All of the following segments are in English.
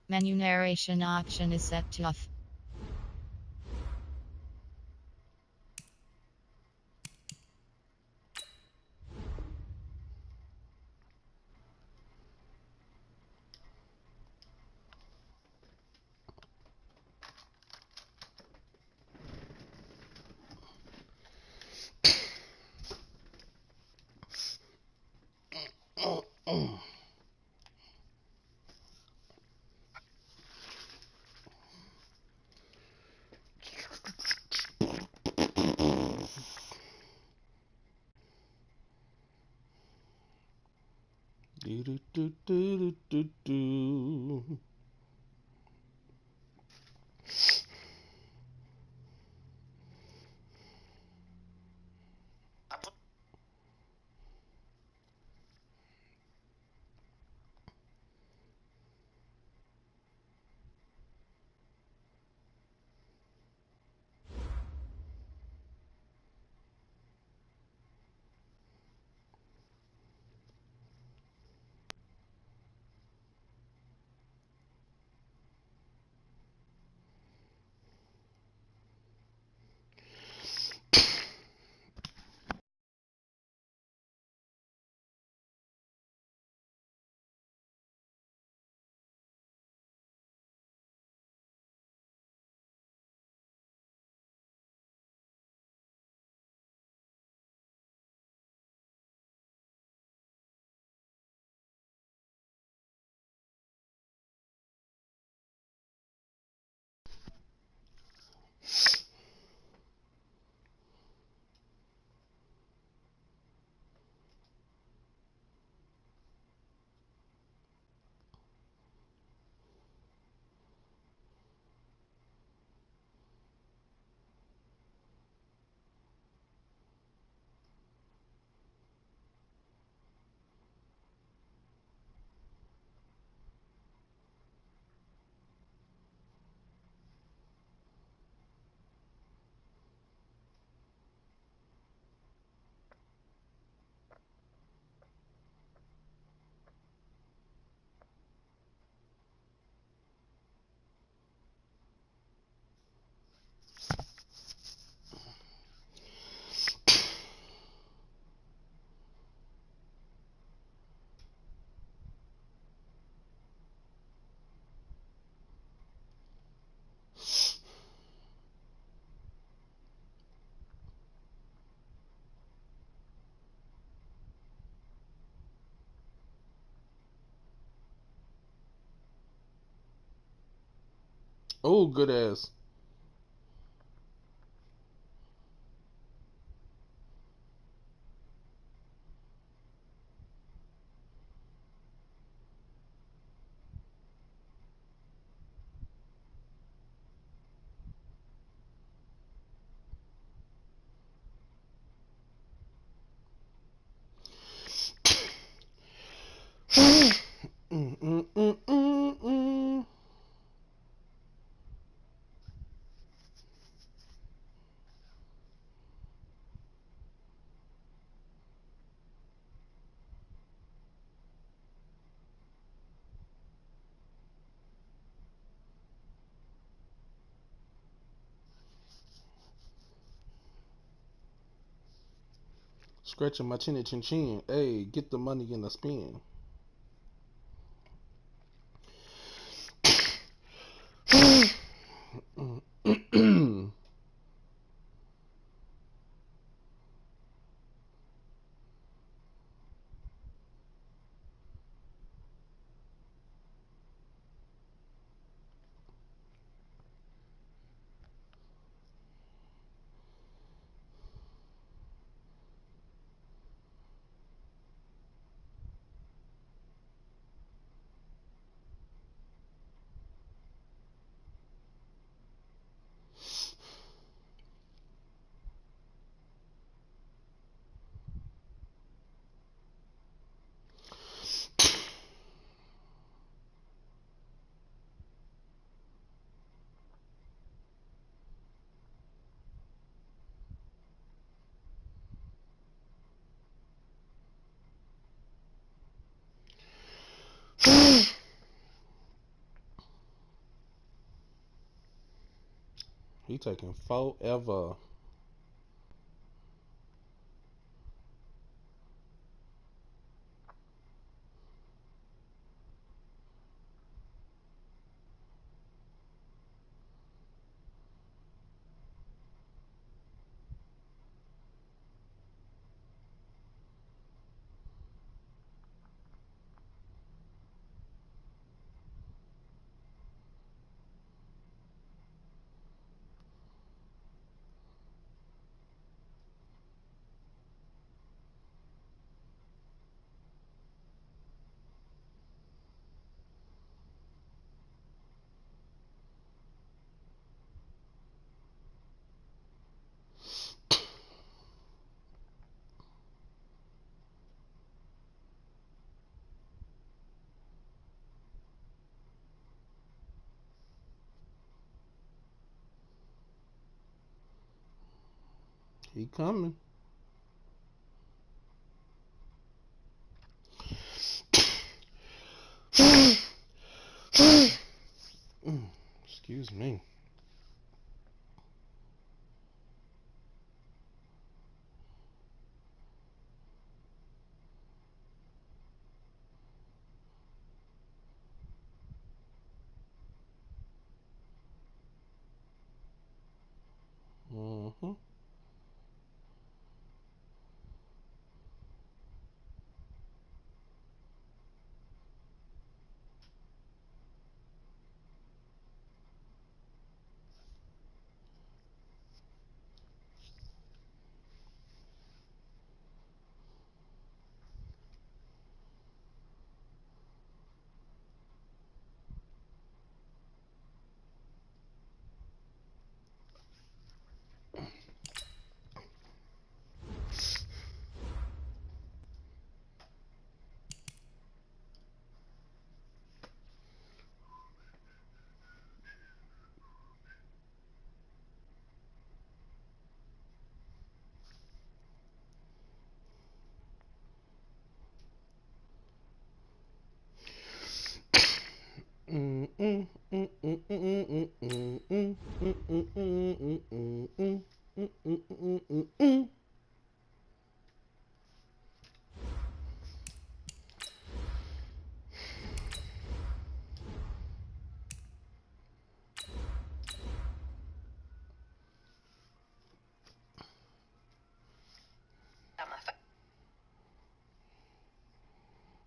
Menu narration option is set to off. Do, do, do, do, do, do. Oh, good ass. Mm, mm, mm, mm, mm. Scratching my chinny chin chin. Hey, get the money in the spin. He taking forever. He coming. Excuse me. Mm-hmm.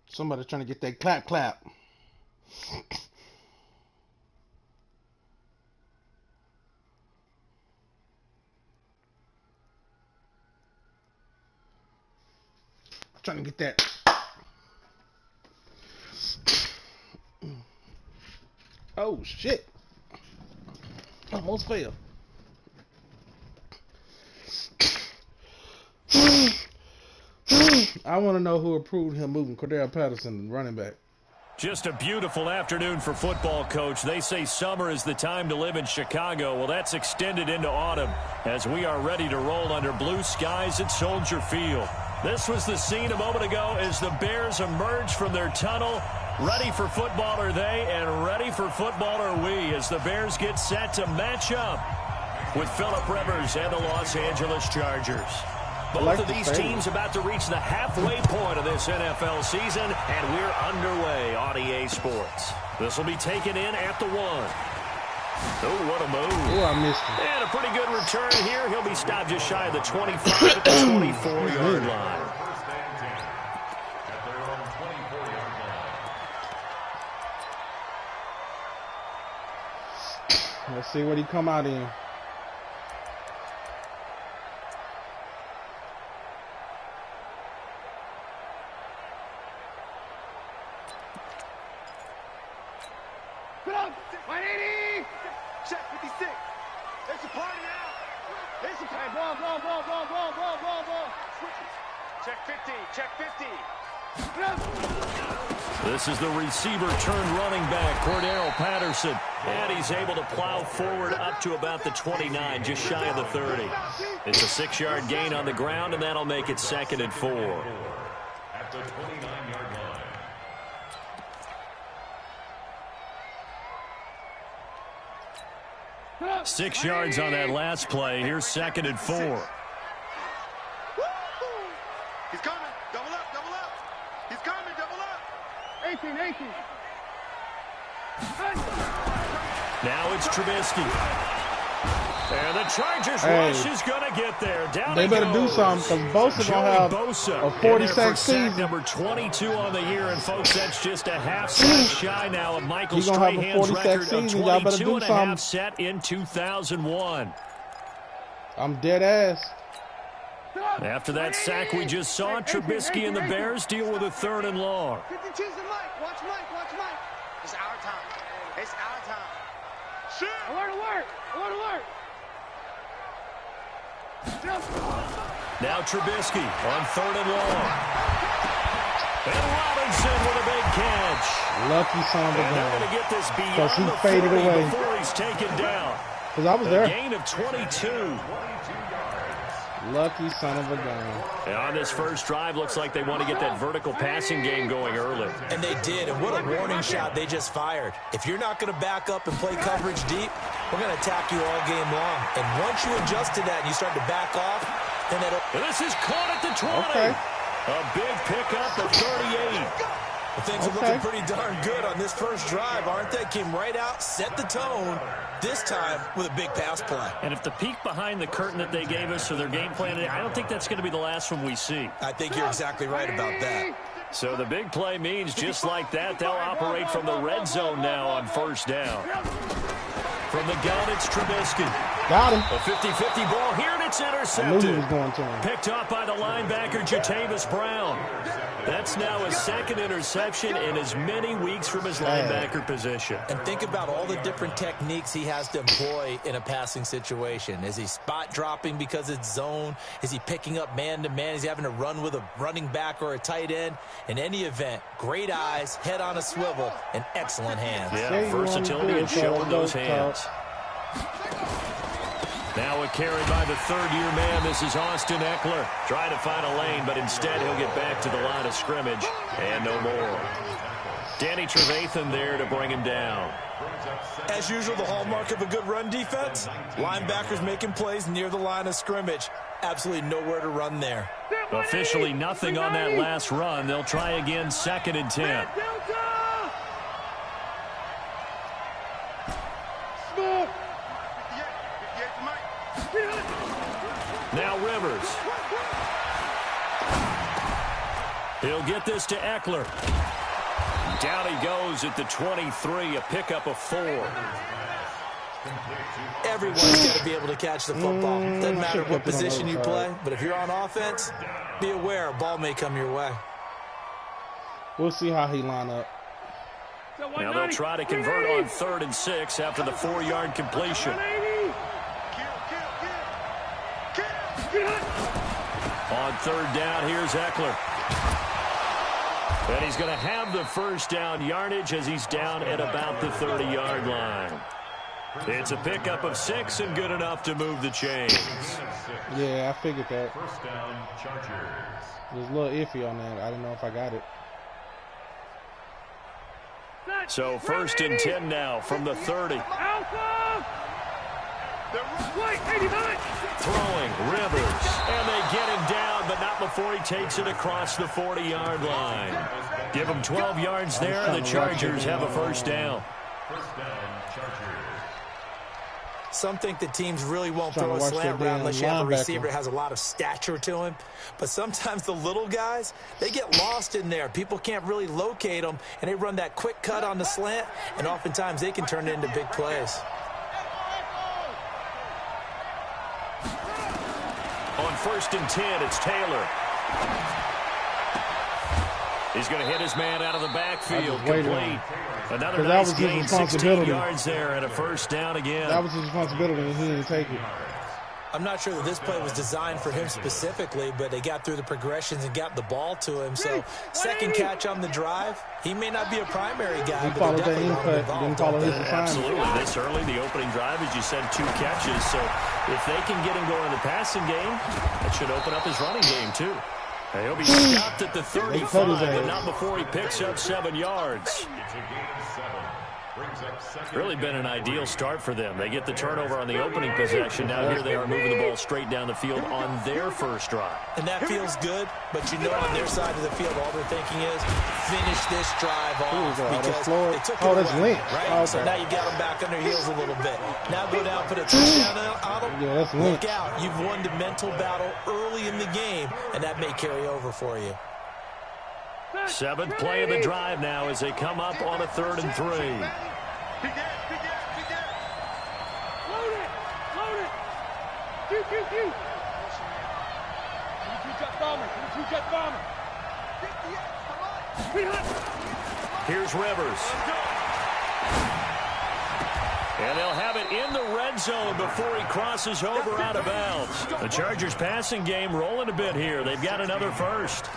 Somebody trying to get that clap clap. Trying to get that. Oh shit. Almost fell. I want to know who approved him moving Cordell Patterson, running back. Just a beautiful afternoon for football, Coach. They say summer is the time to live in Chicago. Well, that's extended into autumn as we are ready to roll under blue skies at Soldier Field. This was the scene a moment ago as the Bears emerged from their tunnel. Ready for football are they, and ready for football are we as the Bears get set to match up with Phillip Rivers and the Los Angeles Chargers. Both of these teams about to reach the halfway point of this NFL season, and we're underway on EA Sports. This will be taken in at the 1. Oh, what a move. Oh, I missed him. And a pretty good return here. He'll be stopped just shy of the 25 at the 24-yard line. Let's see what he come out in. This is the receiver turned running back, Cordell Patterson. And he's able to plow forward up to about the 29, just shy of the 30. It's a 6-yard gain on the ground, and that'll make it 2nd and 4. At the 29-yard line. 6 yards on that last play. Here's 2nd and 4. He's coming. Double up, double up. He's coming, double up. 18. Now it's Trubisky. And the Chargers rush is going to get there. Down they better do something because Bosa going to have a 40-sack season. Number 22 on the year. And, folks, that's just a half sack shy now of Michael Strahan's record of 22 and a half set in 2001. I'm dead ass. After that sack we just saw, Trubisky and the Bears deal with a 3rd and long. Watch Mike. It's our time. It's our time. Shoot. Alert. Now Trubisky on 3rd and long. And Robinson with a big catch. Lucky son of a gun. They're going to get this beyond the 40 away before he's taken down. Because I was there. A gain of 22. Lucky son of a gun. And on this first drive, looks like they want to get that vertical passing game going early. And they did, and what a warning shot they just fired. If you're not going to back up and play coverage deep, we're going to attack you all game long. And once you adjust to that and you start to back off, then that'll... And this is caught at the 20. Okay. A big pickup of 38. Well, things are looking pretty darn good on this first drive, aren't they? Came right out, set the tone, this time with a big pass play. And if the peek behind the curtain that they gave us for their game plan, I don't think that's going to be the last one we see. I think you're exactly right about that. So the big play means just like that, they'll operate from the red zone now on 1st down. From the gun, it's Trubisky. Got him. A 50-50 ball here, and it's intercepted. I knew he was going to him. Picked off by the linebacker, Jatavis Brown. That's now his 2nd interception in as many weeks from his linebacker position. And think about all the different techniques he has to employ in a passing situation. Is he spot dropping because it's zone? Is he picking up man-to-man? Is he having to run with a running back or a tight end? In any event, great eyes, head on a swivel, and excellent hands. Yeah, versatility and showing those hands. Now a carry by the 3rd-year man. This is Austin Eckler. Trying to find a lane, but instead he'll get back to the line of scrimmage. And no more. Danny Trevathan there to bring him down. As usual, the hallmark of a good run defense, linebackers making plays near the line of scrimmage. Absolutely nowhere to run there. Officially nothing on that last run. They'll try again, 2nd and 10. Now Rivers. He'll get this to Eckler. Down he goes at the 23, a pickup of 4. Everyone's got to be able to catch the football. Doesn't matter what position you play, but if you're on offense, be aware a ball may come your way. We'll see how he line up. Now they'll try to convert on 3rd and 6 after the 4-yard completion. On 3rd down, here's Eckler. And he's going to have the 1st down yardage as he's down at about the 30-yard line. It's a pickup of 6 and good enough to move the chains. Yeah, I figured that. First down, Chargers. It was a little iffy on that. I didn't know if I got it. So 1st and 10 now from the 30. Throwing, Rivers, and they get him down, but not before he takes it across the 40-yard line. Give him 12 yards there, and the Chargers have a 1st down. Some think that teams really won't throw a slant route unless you have a receiver that has a lot of stature to him. But sometimes the little guys, they get lost in there. People can't really locate them, and they run that quick cut on the slant, and oftentimes they can turn it into big plays. On 1st and 10, it's Taylor. He's going to hit his man out of the backfield. Complete. Another nice gain, 16 yards there, and a 1st down again. That was his responsibility, and he didn't take it. I'm not sure that this play was designed for him specifically, but they got through the progressions and got the ball to him. So, 2nd catch on the drive. He may not be a primary guy, he followed that input, didn't follow his assignment. Absolutely. This early, the opening drive, as you said, 2 catches. So, if they can get him going in the passing game, that should open up his running game, too. He'll be stopped at the 35, but not before he picks up 7 yards. Really been an ideal start for them. They get the turnover on the opening possession. Now here they are moving the ball straight down the field on their first drive. And that feels good, but you know on their side of the field, all they're thinking is finish this drive off because they took it away, right? Okay. So now you got them back on their heels a little bit. Now go down, put a touchdown on them. Yeah, that's Look out. You've won the mental battle early in the game, and that may carry over for you. 7th play of the drive now as they come up on a 3rd and 3. Load it! Load it! Q. Here's Rivers. And they'll have it in the red zone before he crosses over out of bounds. The Chargers passing game rolling a bit here. They've got another first.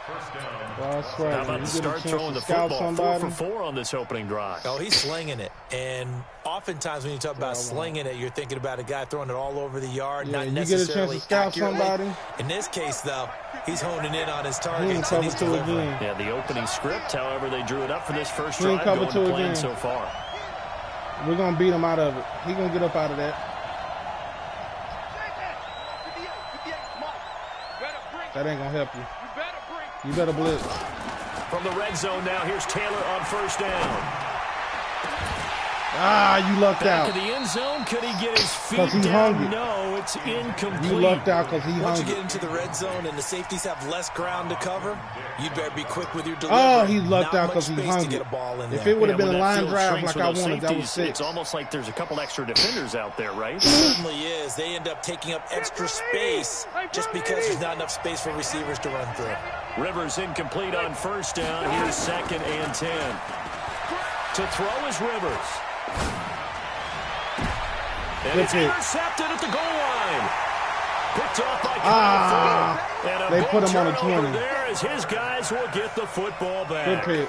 How about to start throwing the football? 4 for 4 on this opening drive. Oh, he's slinging it. And oftentimes when you talk about slinging it, you're thinking about a guy throwing it all over the yard, not necessarily accurately. In this case, though, he's honing in on his targets. And he's delivering. Yeah, the opening script, however, they drew it up for this first drive going to plan so far. We're going to beat him out of it. He's going to get up out of that. That ain't going to help you. You better blitz. From the red zone now, here's Taylor on first down. Ah, you lucked out. Back to the end zone. Could he get his feet down? Hungry. No, it's incomplete. You lucked out because he Once hungry. you get into the red zone and the safeties have less ground to cover, you better be quick with your delivery. Oh, he lucked out because he's hungry. If it would have been a line drive like I wanted, that was 6. It's almost like there's a couple extra defenders out there, right? It certainly is. They end up taking up extra space just because there's not enough space for receivers to run through. Rivers incomplete on first down. Here's 2nd and 10. To throw is Rivers. And it's intercepted at the goal line. Picked off by Kyle. They put him on a 20. There as his guys will get the football back. Good pick.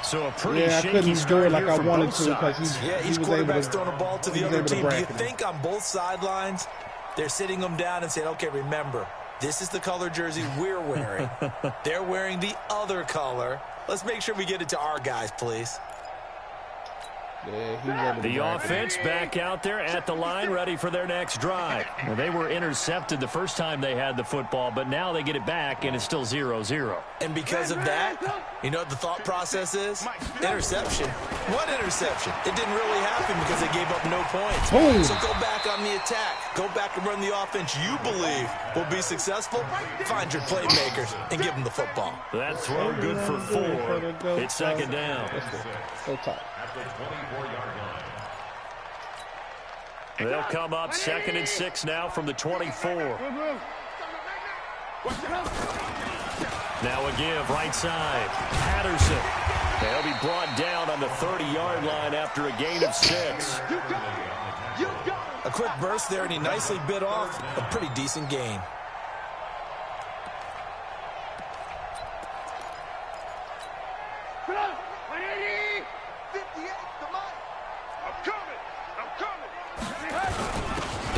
So a pretty I shaky couldn't do start it like here I for wanted both to because sides. each quarterback's throwing a ball to the other team. Do you him. think on both sidelines they're sitting them down and saying, okay, remember, this is the color jersey we're wearing. They're wearing the other color. Let's make sure we get it to our guys, please. Yeah, the offense back out there at the line, ready for their next drive. Well, they were intercepted the first time they had the football, but now they get it back, and it's still 0-0. And because of that, you know what the thought process is? Interception. What interception? It didn't really happen because they gave up no points. Boom. So go back on the attack. Go back and run the offense you believe will be successful. Find your playmakers and give them the football. That throw good for 4. It's 2nd down. So tight. They'll come up 2nd and 6 now from the 24. Now a give right side. Patterson. They'll be brought down on the 30-yard line after a gain of 6. A quick burst there, and he nicely bit off a pretty decent gain.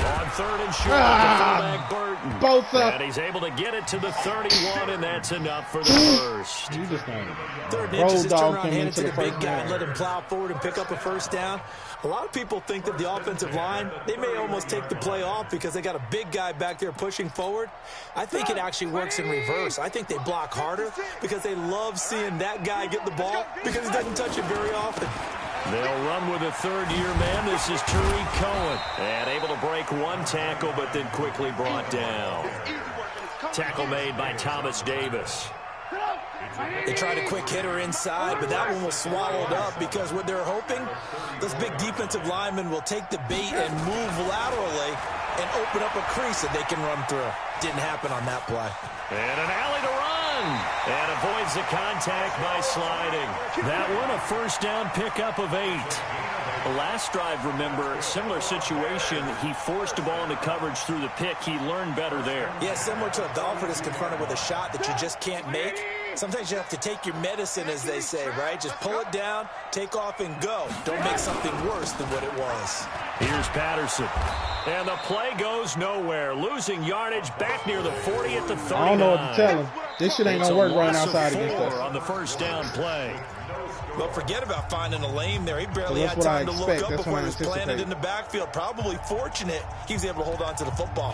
On 3rd and short, fullback Burton. Both up. And he's able to get it to the 31, and that's enough for the first. You just 3rd and inches, just turn around, hand it to the big guy, and let him plow forward and pick up a first down. A lot of people think that the offensive line, they may almost take the play off because they got a big guy back there pushing forward. I think it actually works in reverse. I think they block harder because they love seeing that guy get the ball because he doesn't touch it very often. They'll run with a 3rd-year man. This is Tariq Cohen. And able to break one tackle, but then quickly brought down. Tackle made by Thomas Davis. They tried a quick hitter inside, but that one was swallowed up because what they're hoping, those big defensive linemen will take the bait and move laterally and open up a crease that they can run through. Didn't happen on that play. And an alley to run. And avoids the contact by sliding. That one a first down pickup of 8. The last drive, remember, similar situation. He forced the ball into coverage through the pick. He learned better there. Yeah, similar to a golfer that's confronted with a shot that you just can't make. Sometimes you have to take your medicine, as they say, right? Just pull it down, take off, and go. Don't make something worse than what it was. Here's Patterson. And the play goes nowhere. Losing yardage back near the 40 at the 39. I don't know what to tell him. This shit ain't going to work running outside against us. On the first down play. Well, forget about finding a lane there. He barely had time to look up before he was planted in the backfield. Probably fortunate he was able to hold on to the football.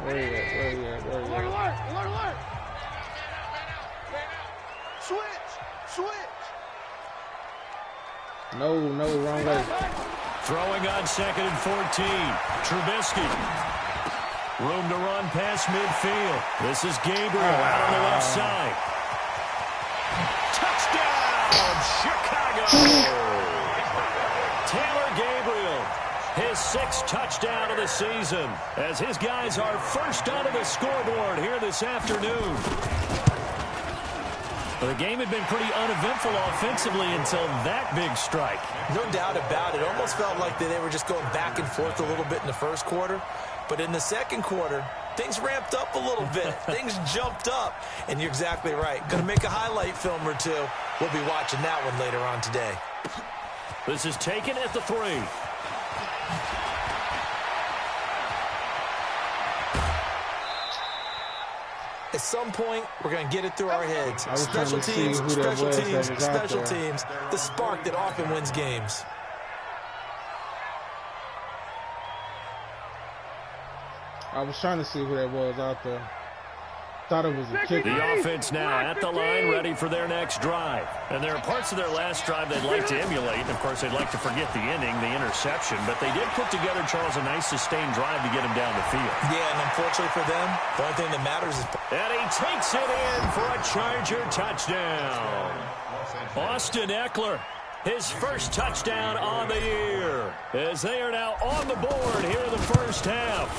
Where are you at? Alert! Switch! No, wrong way. Throwing on 2nd and 14. Trubisky. Room to run past midfield. This is Gabriel out on the left side. Touchdown, Chicago! Taylor Gabriel, his 6th touchdown of the season, as his guys are first onto the scoreboard here this afternoon. Well, the game had been pretty uneventful offensively until that big strike. No doubt about it. Almost felt like they were just going back and forth a little bit in the first quarter. But in the second quarter, things ramped up a little bit. Things jumped up. And you're exactly right. Going to make a highlight film or two. We'll be watching that one later on today. This is taken at the 3. At some point, we're going to get it through our heads. Special teams. The spark that often wins games. I was trying to see who that was out there. Thought it was a kicker. The offense now at the line, ready for their next drive. And there are parts of their last drive they'd like to emulate. And, of course, they'd like to forget the inning, the interception. But they did put together, Charles, a nice sustained drive to get him down the field. Yeah, and unfortunately for them, the only thing that matters is... And he takes it in for a Charger touchdown. Austin Eckler, his first touchdown on the year, as they are now on the board here in the first half.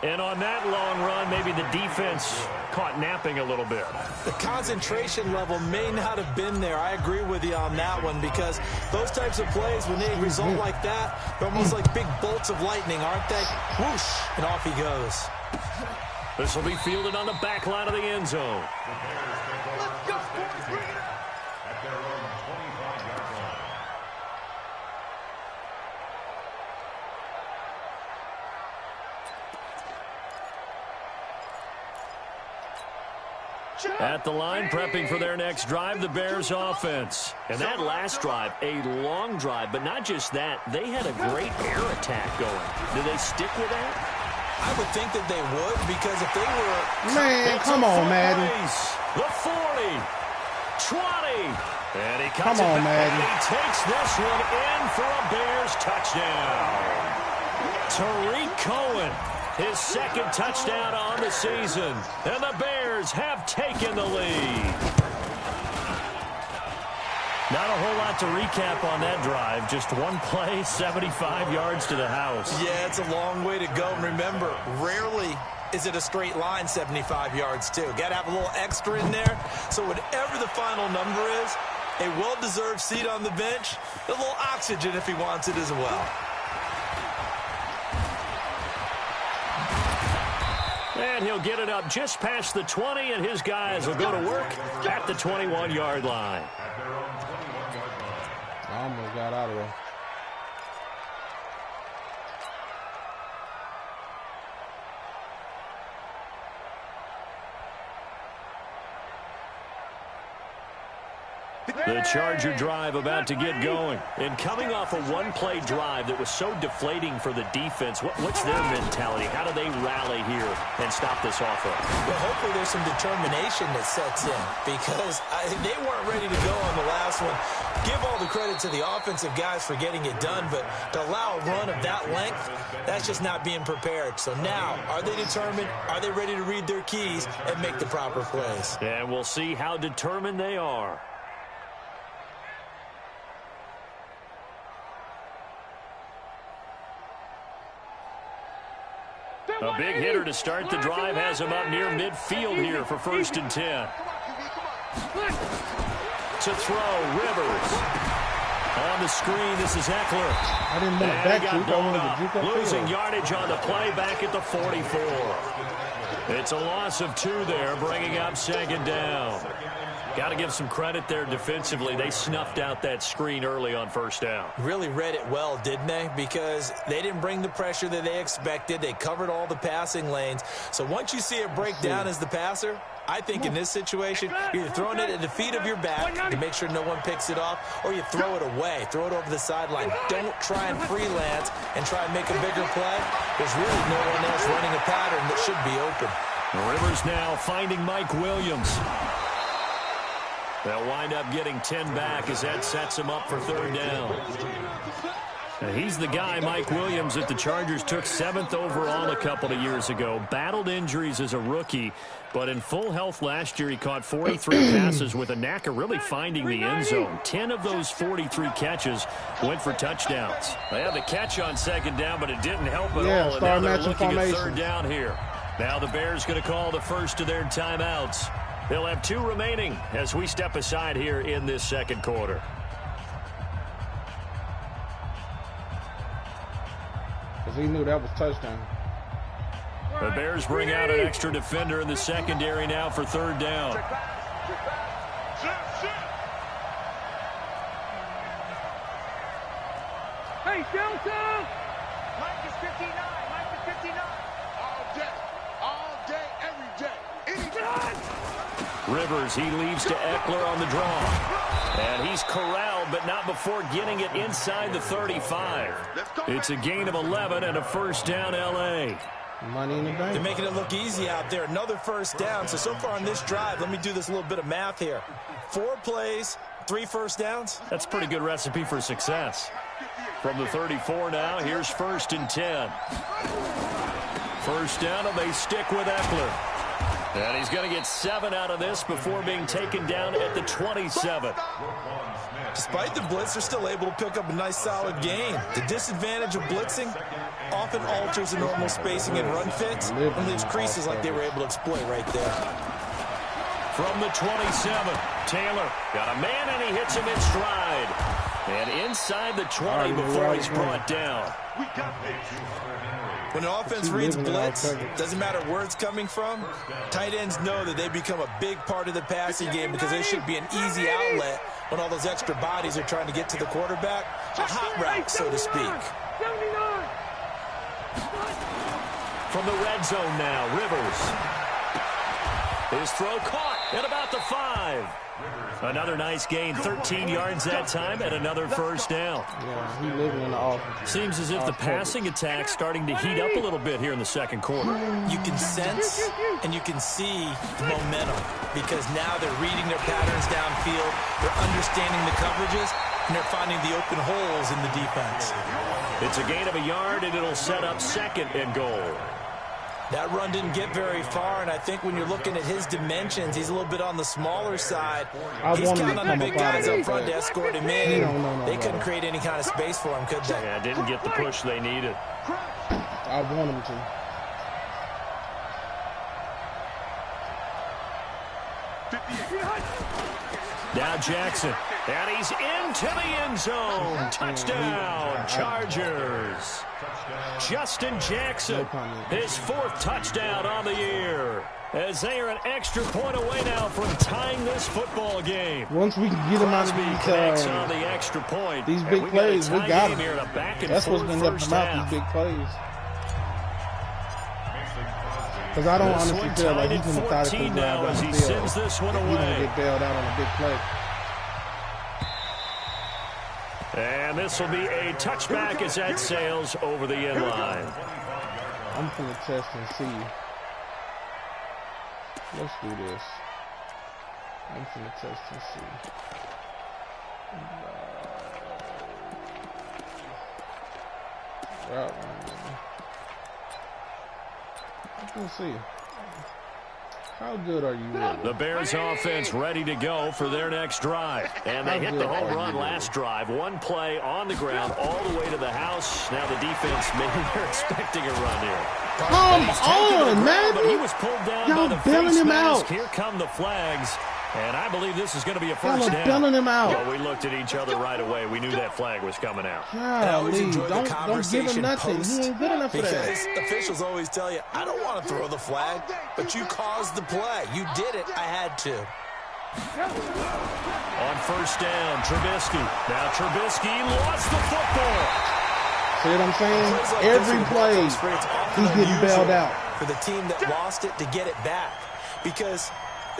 And on that long run, maybe the defense caught napping a little bit. The concentration level may not have been there. I agree with you on that one, because those types of plays, when they result like that, they're almost like big bolts of lightning, aren't they? Whoosh, and off he goes. This will be fielded on the back line of the end zone. Let's go, boys. Bring it up. At their own 25-yard line. At the line, prepping for their next drive, the Bears offense. And that last drive, a long drive, but not just that. They had a great air attack going. Do they stick with that? I would think that they would, because if they were... Man, come on, Madden. The 40, 20, and he Come cuts on, it back, Madden. and he takes this one in for a Bears touchdown. Tariq Cohen, his 2nd touchdown on the season, and the Bears have taken the lead. Not a whole lot to recap on that drive. Just one play, 75 yards to the house. Yeah, it's a long way to go. And remember, rarely is it a straight line 75 yards, too. Got to have a little extra in there. So whatever the final number is, a well-deserved seat on the bench, a little oxygen if he wants it as well. And he'll get it up just past the 20, and his guys will go to work at the 21-yard line. I almost got out of there. The Charger drive about to get going. And coming off a one-play drive that was so deflating for the defense, what's their mentality? How do they rally here and stop this offense? Well, hopefully there's some determination that sets in, because they weren't ready to go on the last one. Give all the credit to the offensive guys for getting it done, but to allow a run of that length, that's just not being prepared. So now, are they determined? Are they ready to read their keys and make the proper plays? And we'll see how determined they are. A big hitter to start the drive has him up near midfield here for 1st and 10. To throw, Rivers. On the screen, this is Eckler. I didn't want to back juke. I wanted to juke up losing field. yardage on the play back at the 44. It's a loss of 2 there, bringing up 2nd down. Got to give some credit there defensively. They snuffed out that screen early on 1st down. Really read it well, didn't they? Because they didn't bring the pressure that they expected. They covered all the passing lanes. So once you see it break down as the passer, I think in this situation, you're throwing it at the feet of your back to make sure no one picks it off, or you throw it away, throw it over the sideline. Don't try and freelance and try and make a bigger play. There's really no one else running a pattern that should be open. Rivers now finding Mike Williams. They'll wind up getting 10 back as that sets him up for 3rd down. Now he's the guy, Mike Williams, that the Chargers took 7th overall a couple of years ago. Battled injuries as a rookie, but in full health last year, he caught 43 passes with a knack of really finding the end zone. 10 of those 43 catches went for touchdowns. They had the catch on 2nd down, but it didn't help at all. And now they're looking at 3rd down here. Now the Bears going to call the first of their timeouts. They'll have 2 remaining as we step aside here in this 2nd quarter. Because he knew that was touchdown. The Bears bring out an extra defender in the secondary now for 3rd down. Hey, Delta! Mike is 59. Mike is 59. All day, every day, anytime. Rivers, he leaves to Eckler on the draw. And he's corralled, but not before getting it inside the 35. It's a gain of 11 and a 1st down, L.A. Money in the bank. They're making it look easy out there. Another 1st down. So far on this drive, let me do this little bit of math here. 4 plays, 3 1st downs. That's a pretty good recipe for success. From the 34 now, here's 1st and 10. 1st down, and they stick with Eckler. And he's going to get 7 out of this before being taken down at the 27. Despite the blitz, they're still able to pick up a nice solid gain. The disadvantage of blitzing often alters the normal spacing and run fits and leaves creases like they were able to exploit right there. From the 27, Taylor got a man and he hits him in stride. And inside the 20 before he's brought down. When an offense reads blitz, doesn't matter where it's coming from, tight ends know that they become a big part of the passing game because they should be an easy outlet when all those extra bodies are trying to get to the quarterback. A hot route, so to speak. From the red zone now, Rivers. His throw caught at about the 5. Another nice gain, 13 yards that time, and another 1st down. Yeah, he's living in the offense. Seems as if the passing attack's starting to heat up a little bit here in the 2nd quarter. You can sense and you can see the momentum because now they're reading their patterns downfield, they're understanding the coverages, and they're finding the open holes in the defense. It's a gain of a yard, and it'll set up 2nd and goal. That run didn't get very far, and I think when you're looking at his dimensions, he's a little bit on the smaller side. He's counting on the big guys up front to escort him in, and they couldn't create any kind of space for him, could they? Yeah, didn't get the push they needed. I want him to. Now Jackson, and he's into the end zone. Touchdown, Chargers. Justin Jackson, his 4th touchdown on the year. As they are an extra point away now from tying this football game. Once we can get him out of these big plays, we got him. That's what's going to get them out, these big plays. Because I don't honestly feel like he's going to methodically drive down the field. Sends this one away. He's going to get bailed out on a big play. And this will be a touchback as that sails over the end line. I'm going to test and see. Let's do this. I'm going to test and see. Route running. Let's see. How good are you really? The Bears offense ready to go for their next drive. And they hit the home run last drive. One play on the ground all the way to the house. Now the defense, maybe they're expecting a run here. Come on, man. But he was pulled down by the face mask. Here come the flags. And I believe this is going to be a 1st down. Bailing him out. Well, we looked at each other right away. We knew that flag was coming out. And I always enjoy the conversation don't give him nothing. He ain't good enough for that. Because officials always tell you, I don't want to throw the flag, but you caused the play. You did it. I had to. On 1st down, Trubisky. Now Trubisky lost the football. See what I'm saying? Like every play, he's getting bailed out. For the team that lost it to get it back. Because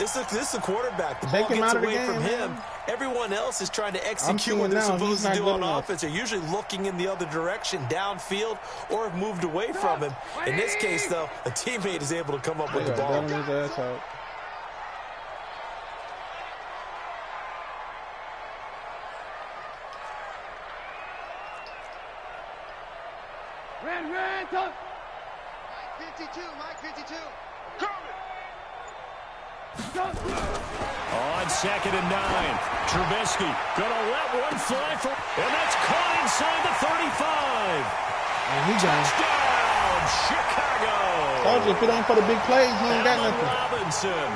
This is the quarterback. The ball gets away from him. Everyone else is trying to execute what they're supposed to do on offense. They're usually looking in the other direction, downfield, or have moved away from him. In this case, though, a teammate is able to come up with the ball. Ran, Mike 52, Mike 52. Coming. On 2nd and 9, Trubisky gonna let one fly for, and that's caught inside the 35. And he Touchdown, Chicago. Told you, if it ain't for the big plays, he ain't got nothing. Robinson,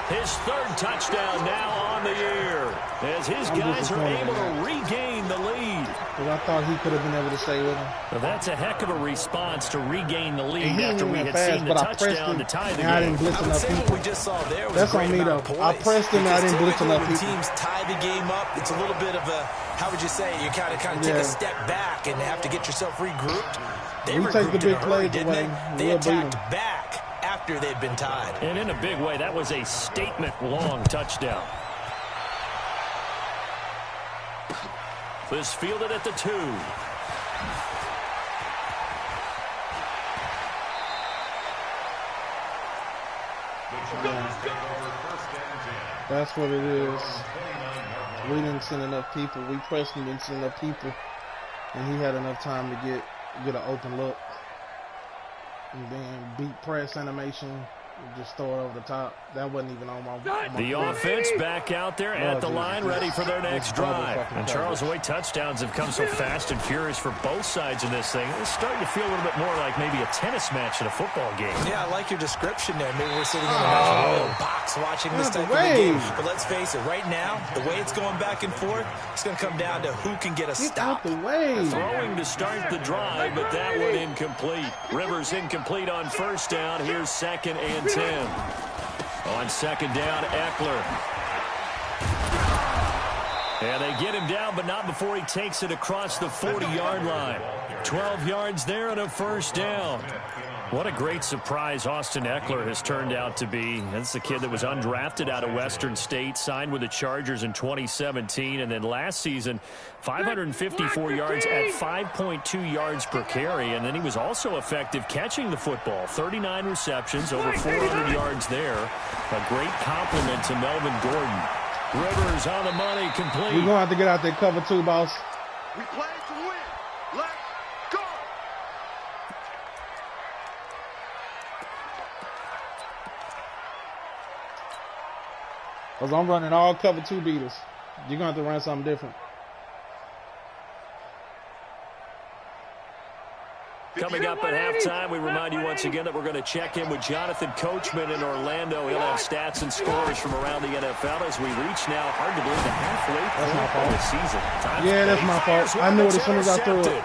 his 3rd touchdown now on the year, as his guys are able to regain the lead. Because I thought he could have been able to stay with him. Well, that's a heck of a response to regain the lead after we had seen the touchdown to tie the game. I didn't blitz enough people. What we just saw there was that's on me, though. I pressed him and I didn't blitz enough people. When teams tie the game up, it's a little bit of a, how would you say, you kind of take a step back and have to get yourself regrouped. They take the big plays away. They attacked back after they'd been tied. And in a big way, that was a statement-long touchdown. This fielded at the 2. That's what it is. We didn't send enough people. We pressed him, didn't send enough people. And he had enough time to get an open look. And then beat press animation. Just throw it over the top. That wasn't even on my The offense back out there at the line, ready for their next drive. And Charles, the way touchdowns have come so fast and furious for both sides in this thing, it's starting to feel a little bit more like maybe a tennis match at a football game. Yeah, I like your description there. Maybe we're sitting in a box watching this type of a game. But let's face it, right now, the way it's going back and forth, it's going to come down to who can get a stop. Get out the way. Throwing to start the drive, but that one incomplete. Rivers incomplete on 1st down. Here's 2nd and 10. On 2nd down, Eckler. And they get him down, but not before he takes it across the 40-yard line. 12 yards there and a 1st down. What a great surprise Austin Eckler has turned out to be. That's the kid that was undrafted out of Western State, signed with the Chargers in 2017, and then last season, 554 yards at 5.2 yards per carry, and then he was also effective catching the football. 39 receptions, over 400 yards there. A great compliment to Melvin Gordon. Rivers on the money, complete. We're going to have to get out there cover 2, boss. We play to win. Let's go. Because I'm running all cover 2 beaters. You're going to have to run something different. Coming up at halftime, we remind you once again that we're going to check in with Jonathan Coachman in Orlando. He'll have stats and scores from around the NFL as we reach now, hard to believe, the halfway point of the season. That's my fault. I knew it as soon as I threw it.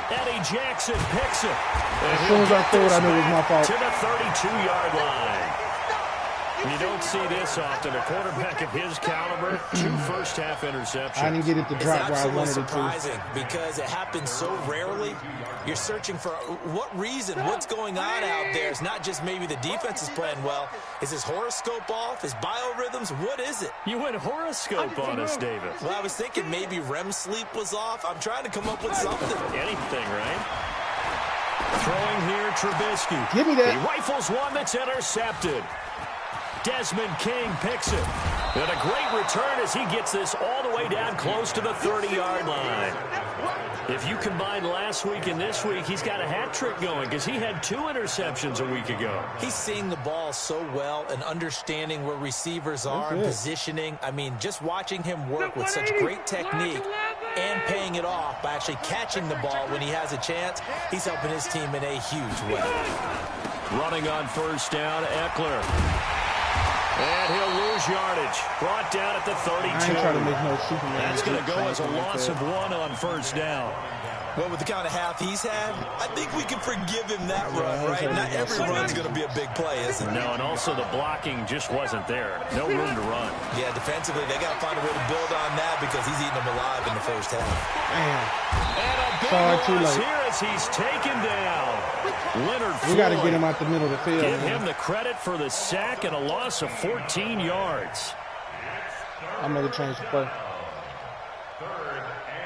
Eddie Jackson picks it. As soon as I threw it, I knew it was my fault. To the 32-yard line. You don't see this often. A quarterback of his caliber, 2 first-half interceptions. I didn't get it to drop where I wanted it to. It's surprising because it happens so rarely. You're searching for what reason, what's going on out there. It's not just maybe the defense is playing well. Is his horoscope off? His biorhythms? What is it? You went horoscope on us, David. Well, I was thinking maybe REM sleep was off. I'm trying to come up with something. Anything, right? Throwing here, Trubisky. Give me that. He rifles one that's intercepted. Desmond King picks it. And a great return as he gets this all the way down close to the 30-yard line. If you combine last week and this week, he's got a hat trick going because he had 2 interceptions a week ago. He's seeing the ball so well and understanding where receivers are and positioning. I mean, just watching him work with such great technique and paying it off by actually catching the ball when he has a chance, he's helping his team in a huge way. Running on 1st down, Eckler. And he'll lose yardage. Brought down at the 32. I ain't trying to make no Superman. That's going to go as a loss of 1 on 1st down. Well, with the kind of half he's had, I think we can forgive him that run, right? Not every run's going to be a big play, is it? No, and also the blocking just wasn't there. No room to run. Yeah, defensively, they got to find a way to build on that because he's eating them alive in the first half. And a big Sorry, too loss late. here as as he's taken down. Leonard Floyd. We got to get him out the middle of the field. Give him the credit for the sack and a loss of 14 yards. I'm going to change the play.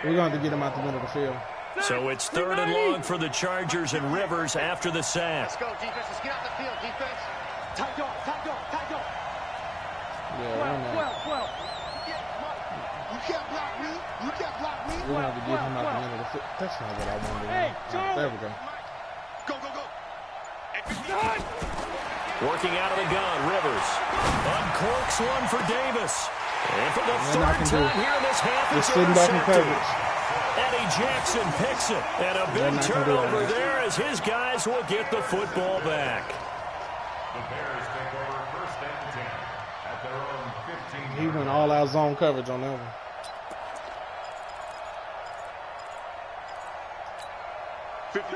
We're going to get him out the middle of the field. So it's 3rd and long for the Chargers and Rivers after the sack. Let's go, defense. Let's get out the field, defense. Tight dog, tight dog, tight dog. Yeah, 12. You can't block me. You can't block me. we're going to get him out the middle of the field. That's not what I wanted. Hey, there we go. Go, go, go. Working out of the gun, Rivers. Uncorks one for Davis. And for the 3rd time here in this half, it's sitting back in intercepted. coverage. Eddie Jackson picks it. And a big turnover there as his guys will get the football back. The Bears take over 1st and 10 at their own 15. He went all out zone coverage on that one.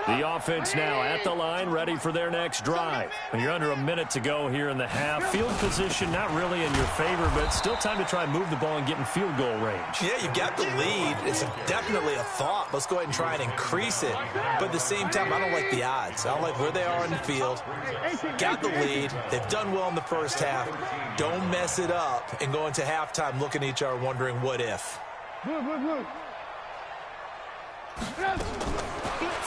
The offense now at the line, ready for their next drive. When you're under a minute to go here in the half, field position not really in your favor, but still time to try and move the ball and get in field goal range. Yeah, you got the lead. It's definitely a thought. Let's go ahead and try and increase it. But at the same time, I don't like the odds. I don't like where they are in the field. Got the lead. They've done well in the first half. Don't mess it up and go into halftime looking at each other wondering what if.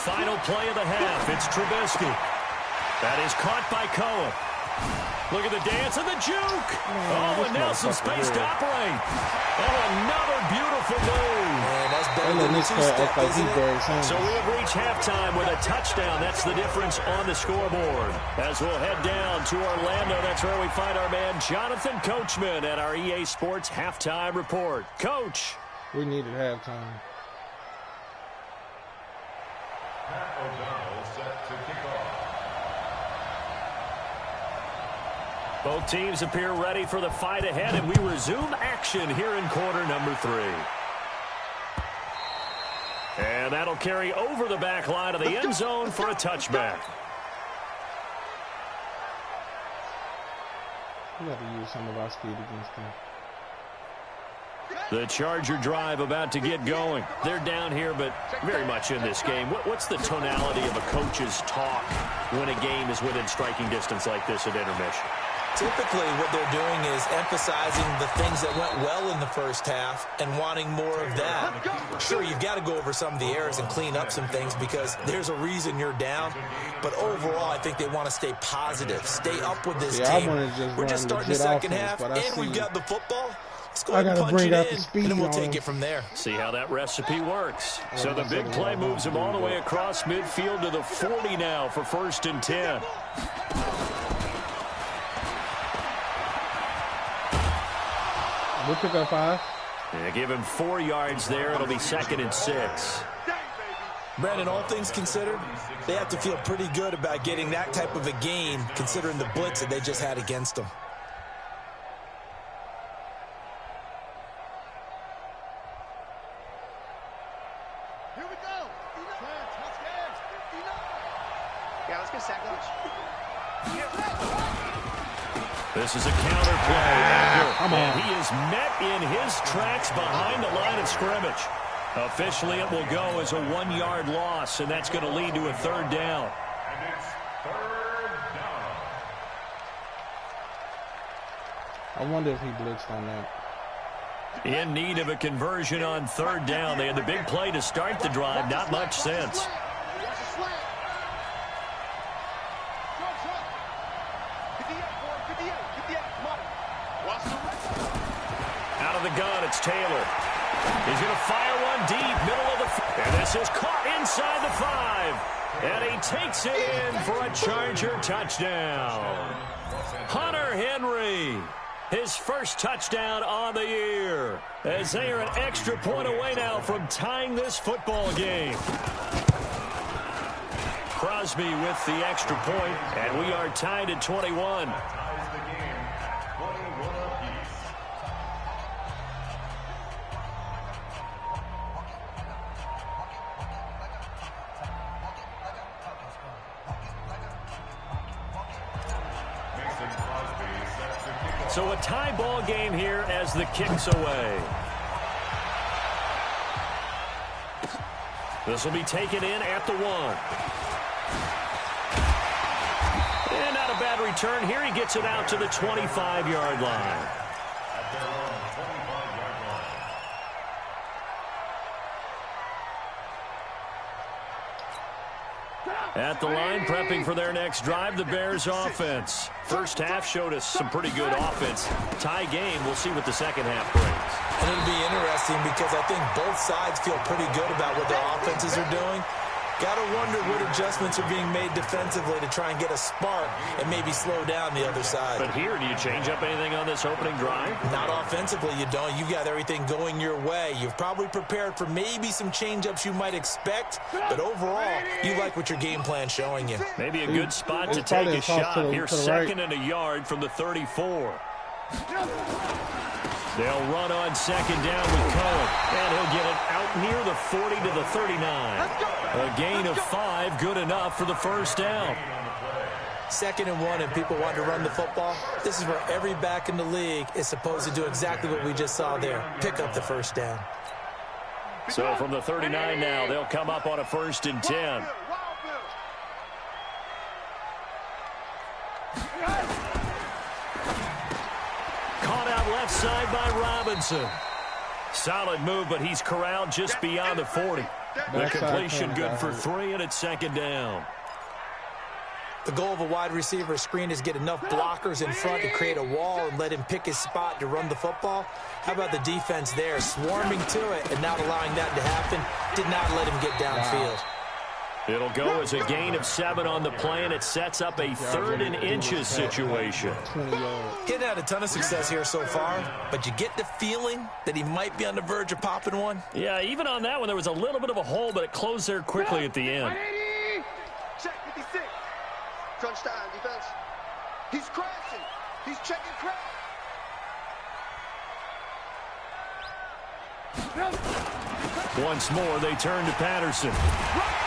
Final play of the half. It's Trubisky. That is caught by Cohen. Look at the dance and the juke. And Nelson space to operate. Another beautiful move. And that's better than the two-step, isn't it? So we have reached halftime with a touchdown. That's the difference on the scoreboard. As we'll head down to Orlando, that's where we find our man Jonathan Coachman at our EA Sports Halftime Report. Coach. We needed halftime. Pat O'Donnell set to kick off. Both teams appear ready for the fight ahead, and we resume action here in quarter number 3. And that'll carry over the back line of the end zone for a touchback. We got to use some of our speed against them. The Charger drive about to get going. They're down here, but very much in this game. What's the tonality of a coach's talk when a game is within striking distance like this at intermission? Typically, what they're doing is emphasizing the things that went well in the first half and wanting more of that. Sure, you've got to go over some of the errors and clean up some things because there's a reason you're down. But overall, I think they want to stay positive, stay up with this team. We're just starting the second half, and we've got the football. Let's go ahead and punch it in, and then we'll take it from there. See how that recipe works. So the big play moves him all the way across midfield to the 40 now for 1st and 10. We'll pick up 5. Yeah, give him 4 yards there. It'll be 2nd and 6. Brandon, all things considered, they have to feel pretty good about getting that type of a gain considering the blitz that they just had against them. Here we go. Yeah, let's get sack lunch. This is a counter play. And he is met in his tracks behind the line of scrimmage. Officially, it will go as a 1-yard loss, and that's going to lead to a 3rd down. And it's 3rd down. I wonder if he blitzed on that. In need of a conversion on 3rd down. They had the big play to start the drive. Not much sense. Out of the gun, it's Taylor. He's going to fire one deep, middle of the field. And this is caught inside the 5. And he takes it in for a Charger touchdown. Hunter Henry, his first touchdown on the year. As they are an extra point away now from tying this football game. Crosby with the extra point, and we are tied at 21. Ties the game 21 apiece. Mason Crosby set to kick off. So a tie ball game here as the kick's away. This will be taken in at the 1. And not a bad return here. He gets it out to the 25-yard line. At the line, prepping for their next drive, the Bears offense. First half showed us some pretty good offense. Tie game, we'll see what the second half brings. And it'll be interesting because I think both sides feel pretty good about what their offenses are doing. Got to wonder what adjustments are being made defensively to try and get a spark and maybe slow down the other side. But here, do you change up anything on this opening drive? Not offensively, you don't. You've got everything going your way. You've probably prepared for maybe some change-ups you might expect, but overall, you like what your game plan's showing you. Maybe a good spot to take a shot. Here, second and a yard from the 34. They'll run on second down with Cohen, and he'll get it out near the 40 to the 39. A gain of 5, good enough for the first down. 2nd and 1, and people want to run the football. This is where every back in the league is supposed to do exactly what we just saw there, pick up the first down. So from the 39 now, they'll come up on a 1st and 10. Caught out left side by Robinson. Solid move, but he's corralled just beyond the 40. The completion good for 3, and it's 2nd down. The goal of a wide receiver screen is get enough blockers in front to create a wall and let him pick his spot to run the football. How about the defense there, swarming to it and not allowing that to happen? Did not let him get downfield. It'll go as a gain of 7 on the play, and it sets up a 3rd and inches situation. He hadn't had a ton of success here so far, but you get the feeling that he might be on the verge of popping one. Yeah, even on that one, there was a little bit of a hole, but it closed there quickly at the end. Check 56. Crunch time, defense. He's crashing. He's checking crash. Once more, they turn to Patterson.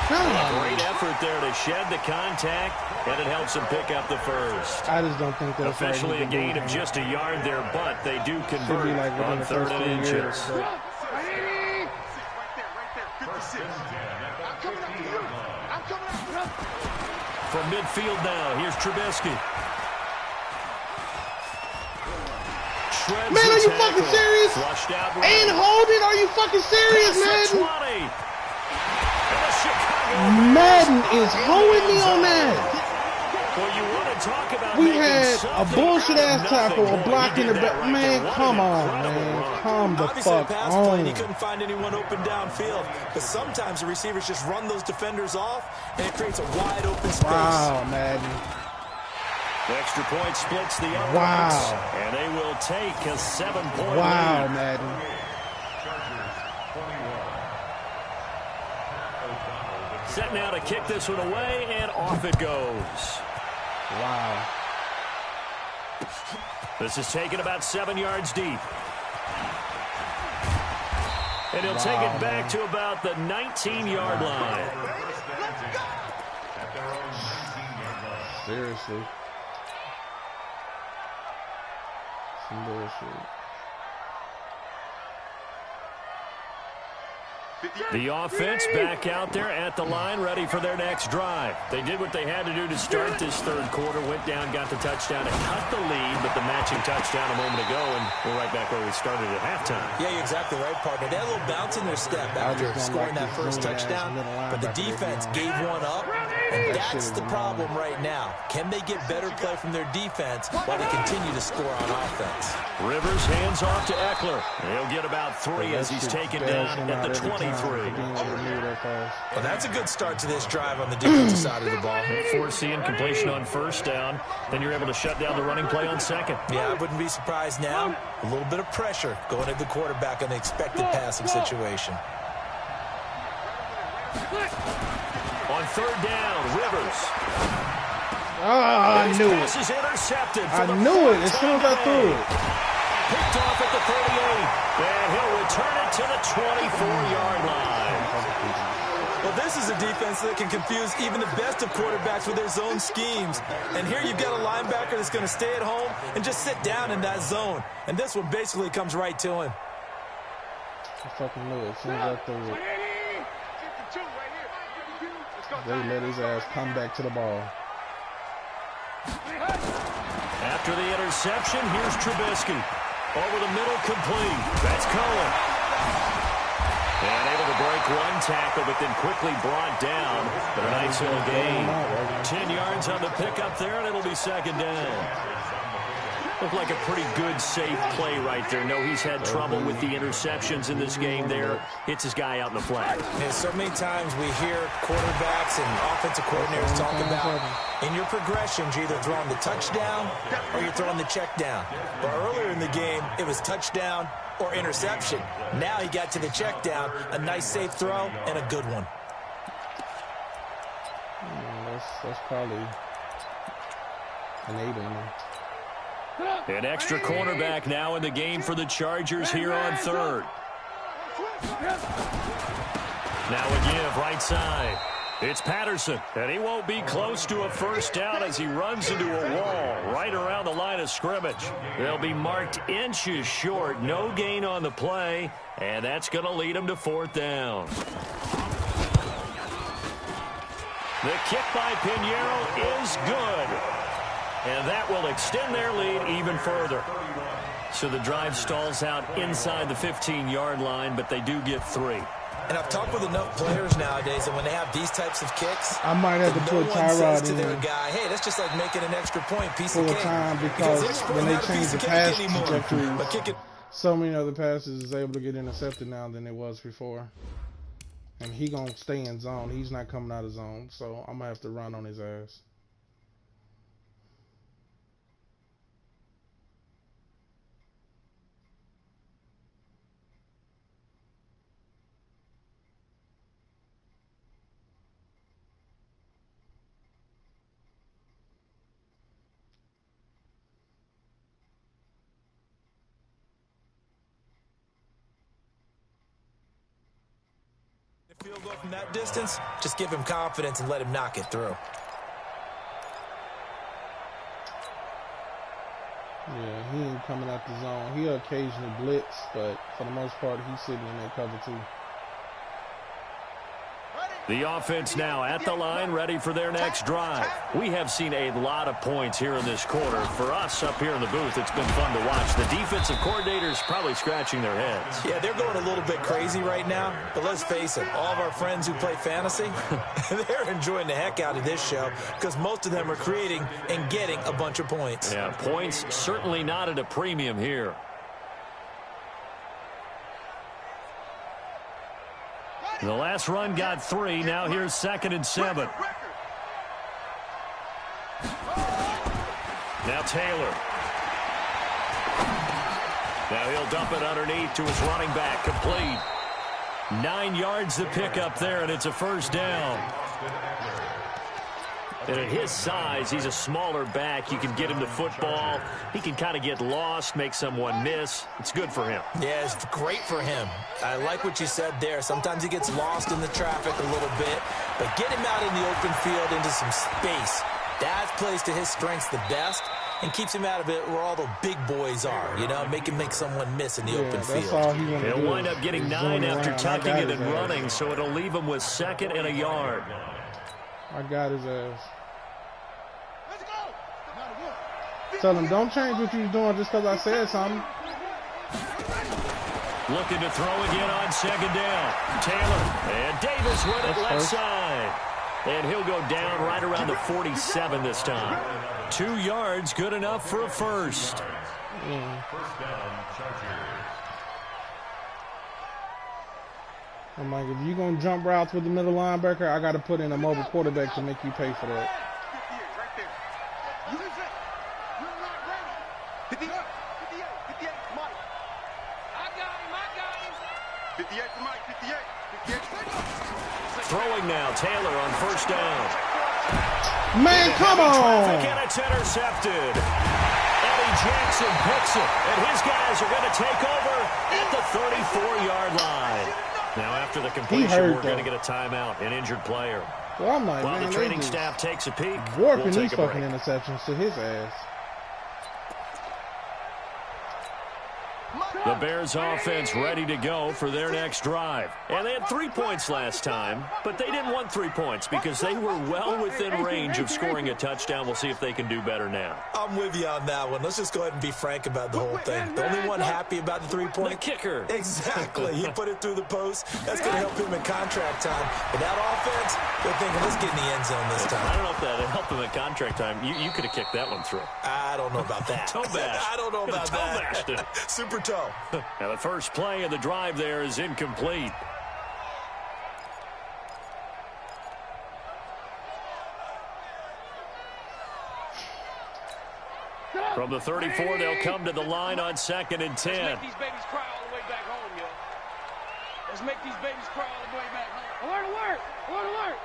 Great effort there to shed the contact, and it helps him pick up the first. I just don't think that's officially a gain of just a yard there, but they do convert on 3rd and inches. Right there. 56. I'm coming up to you. I'm coming up. From midfield now, here's Trubisky. Man, are you fucking serious? Ain't holding? Are you fucking serious, Madden? Madden is holding me on that. Well, you want to talk about we had a bullshit-ass tackle, a block in the back. Man, come on, man. Calm the fuck on. He couldn't find anyone open downfield. But sometimes the receivers just run those defenders off, and it creates a wide-open space. Wow, Madden. The extra point splits the uprights. Wow. And they will take a 7-point lead. Wow, Madden. Set now to kick this one away, and off it goes. Wow. This is taken about 7 yards deep. And he'll take it back to about the 19-yard line. Seriously. Some bullshit. The offense back out there at the line, ready for their next drive. They did what they had to do to start this 3rd quarter, went down, got the touchdown, and cut the lead, but the matching touchdown a moment ago, and we're right back where we started at halftime. Yeah, you're exactly right, partner. They had a little bounce in their step after scoring that first touchdown, but the defense gave one up, and that's the problem right now. Can they get better play from their defense while they continue to score on offense? Rivers hands off to Eckler. He'll get about 3 as he's taken down at the 23. Well, that's a good start to this drive on the defensive side of the ball. Forcing completion on 1st down. Then you're able to shut down the running play on 2nd. Yeah, I wouldn't be surprised now. A little bit of pressure going at the quarterback on the expected passing situation. On 3rd down, Rivers. I knew it. Pass is intercepted. I knew it as soon as I threw it. Picked off at the 38, and he'll return it to the 24-yard line. Well, this is a defense that can confuse even the best of quarterbacks with their zone schemes. And here you've got a linebacker that's going to stay at home and just sit down in that zone. And this one basically comes right to him. I fucking knew it as soon as I threw it. They let his ass come back to the ball. After the interception, here's Trubisky. Over the middle, complete. That's Cohen. And able to break one tackle, but then quickly brought down. But a nice little gain. 10 yards on the pickup there, and it'll be second down. Looked like a pretty good, safe play right there. No, he's had trouble with the interceptions in this game there. Hits his guy out in the flat. And so many times we hear quarterbacks and offensive coordinators talk about in your progressions, you're either throwing the touchdown or you're throwing the check down. But earlier in the game, it was touchdown or interception. Now he got to the check down, a nice safe throw, and a good one. That's probably enabling. An extra cornerback now in the game for the Chargers here on third. Now a give right side. It's Patterson, and he won't be close to a first down as he runs into a wall right around the line of scrimmage. They'll be marked inches short. No gain on the play, and that's going to lead him to fourth down. The kick by Pinheiro is good. And that will extend their lead even further. So the drive stalls out inside the 15-yard line, but they do get 3. And I've talked with enough players nowadays that when they have these types of kicks, I might have to put Tyrod to in their guy, hey, that's just like making an extra point, piece of cake. Time because when they change the pass trajectory, so many other passes is able to get intercepted now than it was before. And he going to stay in zone. He's not coming out of zone, so I'm going to have to run on his ass. Field goal from that distance, just give him confidence and let him knock it through. Yeah, he ain't coming out the zone. He'll occasionally blitz, but for the most part, he's sitting in that cover too. The offense now at the line, ready for their next drive. We have seen a lot of points here in this quarter. For us up here in the booth, it's been fun to watch. The defensive coordinators probably scratching their heads. Yeah, they're going a little bit crazy right now. But let's face it, all of our friends who play fantasy, they're enjoying the heck out of this show because most of them are creating and getting a bunch of points. Yeah, points certainly not at a premium here. The last run got 3. Now here's 2nd and 7. Now Taylor. Now he'll dump it underneath to his running back. Complete. 9 yards to pick up there, and it's a first down. And at his size, he's a smaller back. You can get him the football. He can kind of get lost, make someone miss. It's good for him. Yeah, it's great for him. I like what you said there. Sometimes he gets lost in the traffic a little bit, but get him out in the open field into some space. That plays to his strengths the best and keeps him out of it where all the big boys are, you know, make someone miss in the open field. All he'll wind up getting 9 after tucking it and running, so it'll leave him with 2nd and a yard. I got his ass. Tell him, don't change what you're doing just because I said something. Looking to throw again on 2nd down. Taylor and Davis with it left side. And he'll go down right around the 47 this time. 2 yards, good enough for a first. First down, Chargers. I'm like, if you're going to jump routes with the middle linebacker, I got to put in a mobile quarterback to make you pay for that. Throwing now, Taylor on first down. Man, come on! And it's intercepted. Eddie Jackson picks it, and his guys are going to take over at the 34-yard line. Now, after the completion, we're going to get a timeout, an injured player. Well, I'm like, while the training staff takes a peek, warping these fucking interceptions to his ass. The Bears offense ready to go for their next drive. And they had 3 points last time, but they didn't want 3 points because they were well within range of scoring a touchdown. We'll see if they can do better now. I'm with you on that one. Let's just go ahead and be frank about the whole thing. The only one happy about the 3-point? The kicker. Exactly. He put it through the post. That's going to help him in contract time. But that offense, they're thinking, let's get in the end zone this time. I don't know if that helped him in contract time. You could have kicked that one through. I don't know about that. Toe bash. I don't know about toe that. Bashed it. Super toe. Now the first play of the drive there is incomplete. From the 34, they'll come to the line on 2nd and 10. Let's make these babies cry all the way back home, yo. Let's make these babies cry all the way back home. Alert, alert! Alert, alert!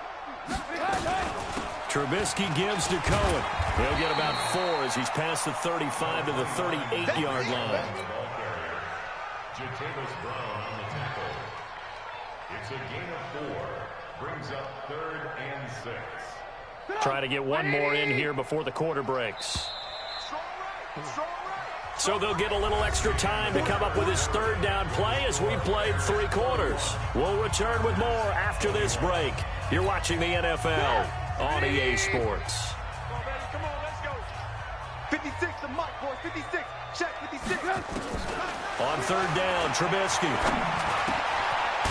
Trubisky gives to Cohen. He'll get about 4 as he's past the 35 to the 38-yard line. Jatavis Brown on the tackle. It's a gain of 4. Brings up 3rd and 6. Try to get one more in here before the quarter breaks. So they'll get a little extra time to come up with his 3rd down play as we played 3 quarters. We'll return with more after this break. You're watching the NFL on EA Sports. Come on, let's go. 56, the mic, boys. 56. Check 56. On 3rd down, Trubisky.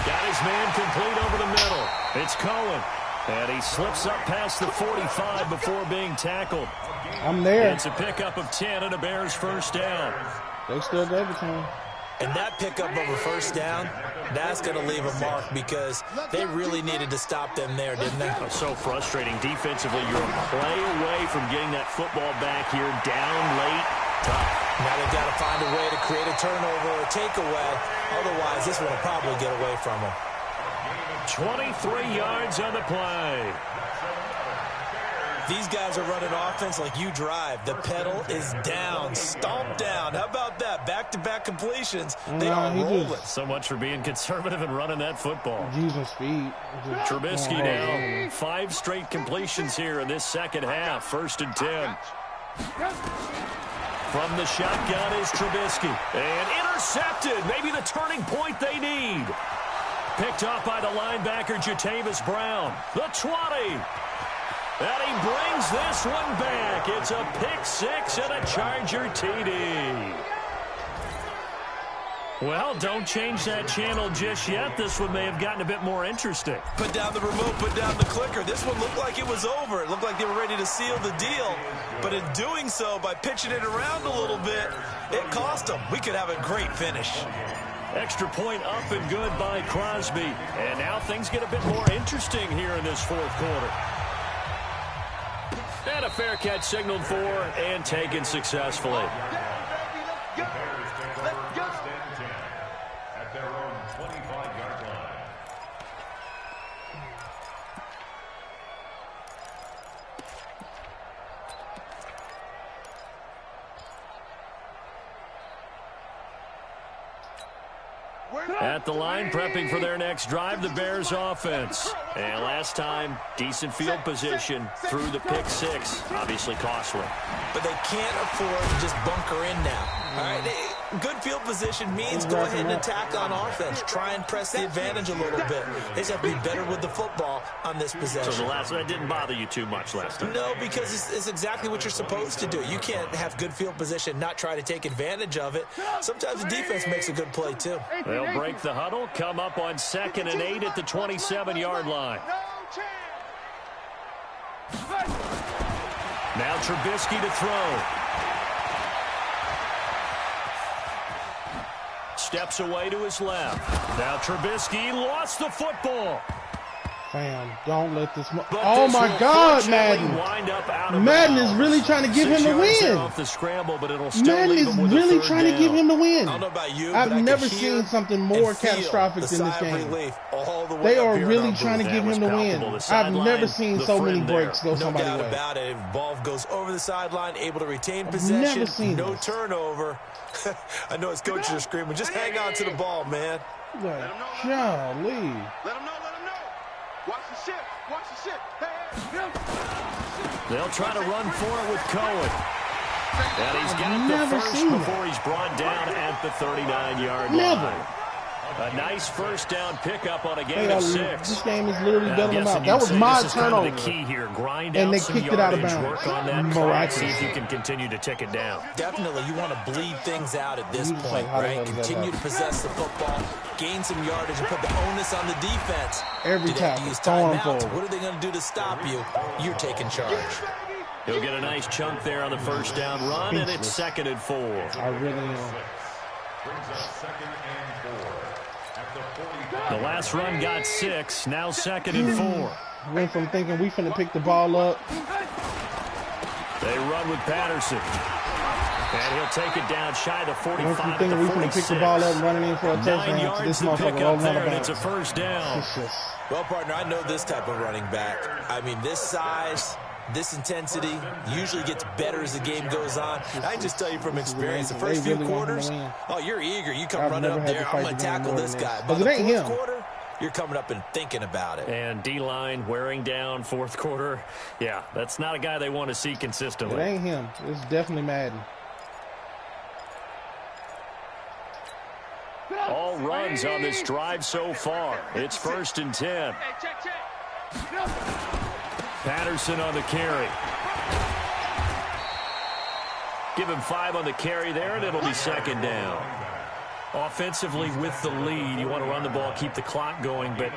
Got his man complete over the middle. It's Cohen. And he slips up past the 45 before being tackled. I'm there. It's a pickup of 10 and a Bears first down. They still gave it to him. And that pickup of a first down, that's going to leave a mark because they really needed to stop them there, didn't they? Oh, so frustrating. Defensively, you're a play away from getting that football back here, down late, tough. Now they've got to find a way to create a turnover or a takeaway. Otherwise, this one will probably get away from them. 23 yards on the play. These guys are running offense like you drive. The pedal is down, stomped down. How about that? Back-to-back completions. They are rolling. So much for being conservative and running that football. Using speed. Trubisky now 5 straight completions here in this second half. 1st and 10. From the shotgun is Trubisky. And intercepted. Maybe the turning point they need. Picked off by the linebacker, Jatavis Brown. The 20. And he brings this one back. It's a pick 6 and a Charger TD. Well, don't change that channel just yet. This one may have gotten a bit more interesting. Put down the remote, put down the clicker. This one looked like it was over. It looked like they were ready to seal the deal. But in doing so, by pitching it around a little bit, it cost them. We could have a great finish. Extra point up and good by Crosby. And now things get a bit more interesting here in this 4th quarter. And a fair catch signaled for and taken successfully. At their own 25-yard line. At the line, prepping for their next drive, the Bears offense. And last time, decent field position through the pick 6. Obviously costly. But they can't afford to just bunker in now. All right, good field position means go ahead and attack on offense. Try and press the advantage a little bit. They just have to be better with the football on this possession. So that didn't bother you too much last time? No, because it's exactly what you're supposed to do. You can't have good field position, not try to take advantage of it. Sometimes the defense makes a good play, too. They'll break the huddle, come up on 2nd and 8 at the 27-yard line. Now Trubisky to throw. Steps away to his left. Now Trubisky lost the football. Fam, don't let this. Oh my God, Madden! Madden is really trying to give him the win. Off the scramble, but it'll still Madden leave is him with really a 3rd trying to give him the win. I don't know about you, I've but I never can hear seen something more and feel catastrophic the than this sigh of game. relief all the way They up are here in really our trying to booth. give him the win. palpable. The I've never sideline, seen the so many friend breaks go No somebody's doubt way. about it. Ball goes over the sideline, able to retain I've possession. never seen No this. turnover. I know his coaches are screaming, just hang on to the ball, man. Like, golly. Let him know, let him know. Watch the ship, watch the ship. Hey. They'll try to run for it with Cohen. And he's got the first before he's brought down at the 39-yard line. A nice first down pickup on a gain of 6. This game is literally bailing them out. That was my turnover. Kind of the key here. Grind and out they some kicked it out of bounds. Work on that clock, see if you can continue to tick it down. Definitely, you want to bleed things out at this point, right? Continue to possess the football, gain some yardage, and put the onus on the defense. Every time. Use timeouts. What are they going to do to stop you? You're taking charge. He'll get a nice chunk there on the first down run, and it's 2nd and 4. I really am. Brings up 2nd and 4. The last run got 6, now 2nd and 4. Went from thinking we finna pick the ball up. They run with Patterson. And he'll take it down shy to 45. Went from thinking we finna pick the ball up and running in for a touchdown to this motherfucker rolling out of bounds. It's a first down. Well, partner, I know this type of running back. I mean, this size, this intensity usually gets better as the game goes on. And I just tell you from experience, the first few quarters, oh, you're eager. You come running up there, I'm going to tackle this guy. By the fourth quarter, you're coming up and thinking about it. And D-line wearing down fourth quarter. Yeah, that's not a guy they want to see consistently. It ain't him. It's definitely Madden. All runs on this drive so far. It's 1st and 10. Patterson on the carry. Give him 5 on the carry there, and it'll be 2nd down. Offensively with the lead, you want to run the ball, keep the clock going, but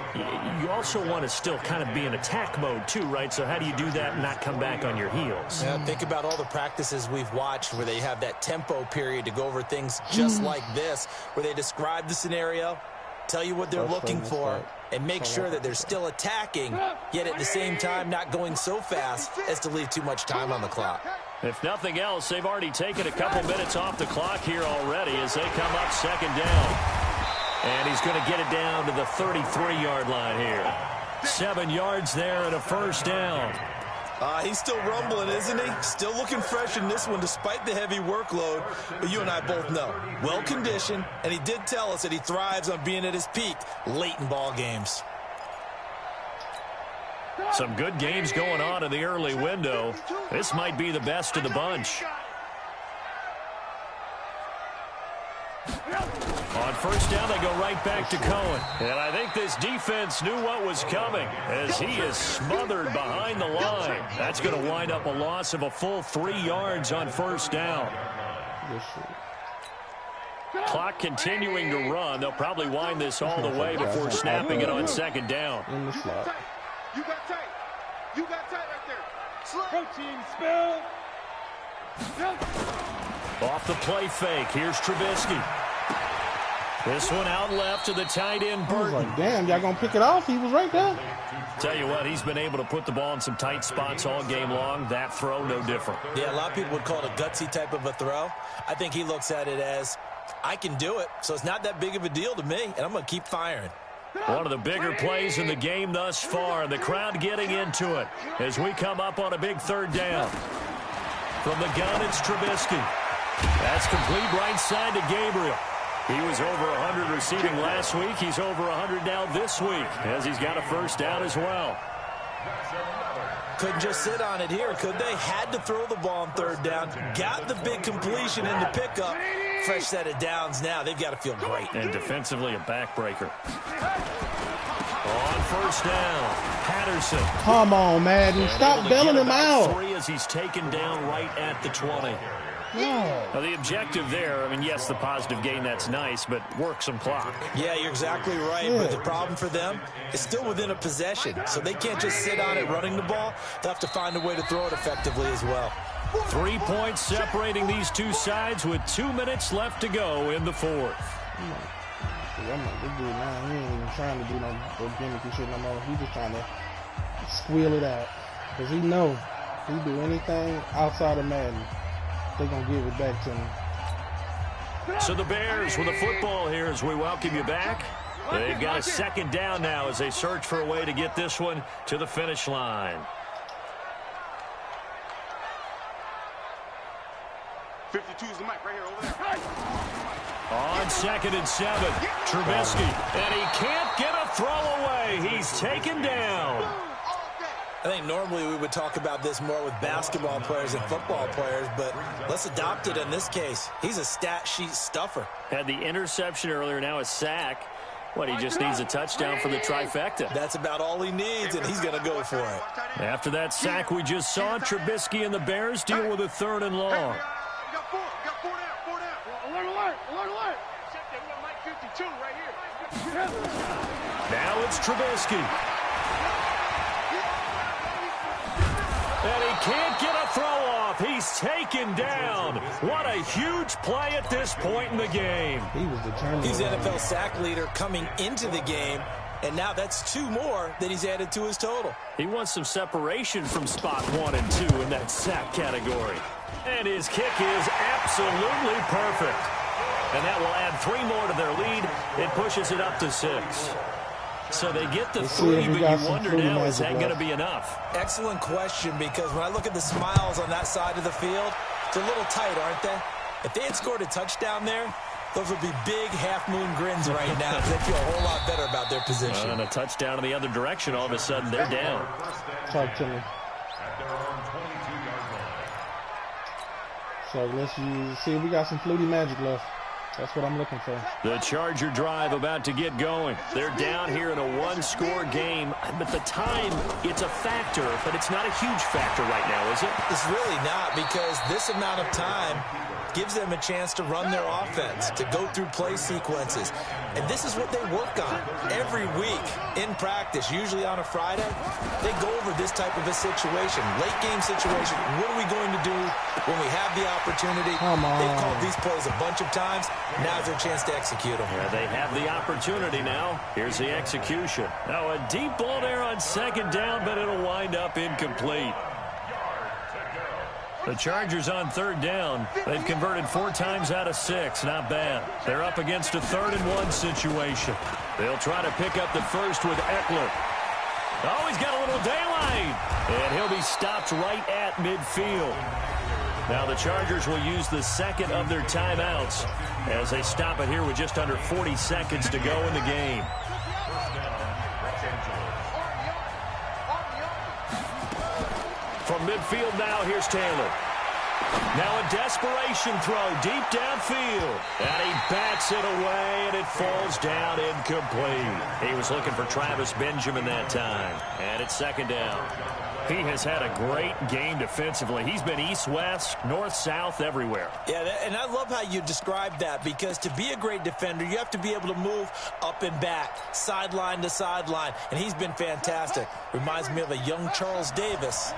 you also want to still kind of be in attack mode too, right? So how do you do that and not come back on your heels? Yeah, think about all the practices we've watched where they have that tempo period to go over things just like this, where they describe the scenario, tell you what they're looking for, and make sure that they're still attacking, yet at the same time not going so fast as to leave too much time on the clock. If nothing else, they've already taken a couple minutes off the clock here already as they come up 2nd down. And he's going to get it down to the 33-yard line here. 7 yards there and a first down. He's still rumbling, isn't he? Still looking fresh in this one despite the heavy workload. But you and I both know, well-conditioned, and he did tell us that he thrives on being at his peak late in ball games. Some good games going on in the early window. This might be the best of the bunch. On first down, they go right back to Cohen. And I think this defense knew what was coming as he is smothered behind the line. That's going to wind up a loss of a full 3 yards on first down. Clock continuing to run. They'll probably wind this all the way before snapping it on 2nd down. In the slot. You got tight. You got tight right there. Slip. Protein spill. Off the play fake. Here's Trubisky. This one out left to the tight end, Burton. I was like, damn, y'all going to pick it off? He was right there. Tell you what, he's been able to put the ball in some tight spots all game long. That throw, no different. Yeah, a lot of people would call it a gutsy type of a throw. I think he looks at it as, I can do it, so it's not that big of a deal to me, and I'm going to keep firing. One of the bigger plays in the game thus far. The crowd getting into it as we come up on a big 3rd down. From the gun, it's Trubisky. That's complete right side to Gabriel. He was over 100 receiving last week. He's over 100 now this week as he's got a first down as well. Couldn't just sit on it here, could they? Had to throw the ball on 3rd down. Got the big completion in the pickup. Fresh set of downs now. They've got to feel great. And defensively, a backbreaker. On first down, Patterson. Come on, Madden. Stop bailing him out. 3 as he's taken down right at the 20. No. Now, the objective there, I mean, yes, the positive gain, that's nice, but work some clock. Yeah, you're exactly right, but the problem for them is still within a possession, so they can't just sit on it running the ball. They'll have to find a way to throw it effectively as well. 3 points separating these two sides with 2 minutes left to go in the 4th. I'm like, this dude, man, he ain't even trying to do no gimmicky shit no more. He's just trying to squeal it out. Because he know he do anything outside of Madden, they're going to give it back to him. So the Bears with the football here as we welcome you back. They've got a 2nd down now as they search for a way to get this one to the finish line. 52 is the mic right here over there. On 2nd and 7, Trubisky, and he can't get a throw away. He's taken down. I think normally we would talk about this more with basketball players and football players, but let's adopt it in this case. He's a stat sheet stuffer. Had the interception earlier, now a sack. What, he just needs a touchdown for the trifecta. That's about all he needs, and he's going to go for it. After that sack we just saw, Trubisky and the Bears deal with a 3rd and long. Got four down. Alert. Check that, we got Mike 52 right here. Now it's Trubisky. And he can't get a throw off. He's taken down. What a huge play at this point in the game. He was determined. He's NFL sack leader coming into the game, and now that's 2 more that he's added to his total. He wants some separation from spot 1 and 2 in that sack category. And his kick is absolutely perfect. And that will add 3 more to their lead. It pushes it up to 6. So they get the 3, but you wonder now, is that going to be enough? Excellent question, because when I look at the smiles on that side of the field, it's a little tight, aren't they? If they had scored a touchdown there, those would be big half-moon grins right now. They feel a whole lot better about their position. And a touchdown in the other direction, all of a sudden they're down. Talk to me. So let's see if we got some Flutie magic left. That's what I'm looking for. The Charger drive about to get going. They're down here in a 1-score game, but the time, it's a factor, but it's not a huge factor right now, is it? It's really not, because this amount of time gives them a chance to run their offense, to go through play sequences. And this is what they work on every week in practice, usually on a Friday. They go over this type of a situation, late game situation. What are we going to do when we have the opportunity? Come on. They've called these plays a bunch of times. Now's their chance to execute them. Yeah, they have the opportunity now. Here's the execution. Now a deep ball there on 2nd down, but it'll wind up incomplete. The Chargers on 3rd down. They've converted 4 times out of 6. Not bad. They're up against a 3rd and 1 situation. They'll try to pick up the first with Eckler. Oh, he's got a little daylight. And he'll be stopped right at midfield. Now the Chargers will use the 2nd of their timeouts as they stop it here with just under 40 seconds to go in the game. From midfield now, here's Taylor. Now a desperation throw deep downfield. And he bats it away, and it falls down incomplete. He was looking for Travis Benjamin that time. And it's 2nd down. He has had a great game defensively. He's been east-west, north-south, everywhere. Yeah, and I love how you described that, because to be a great defender, you have to be able to move up and back, sideline to sideline, and he's been fantastic. Reminds me of a young Charles Davis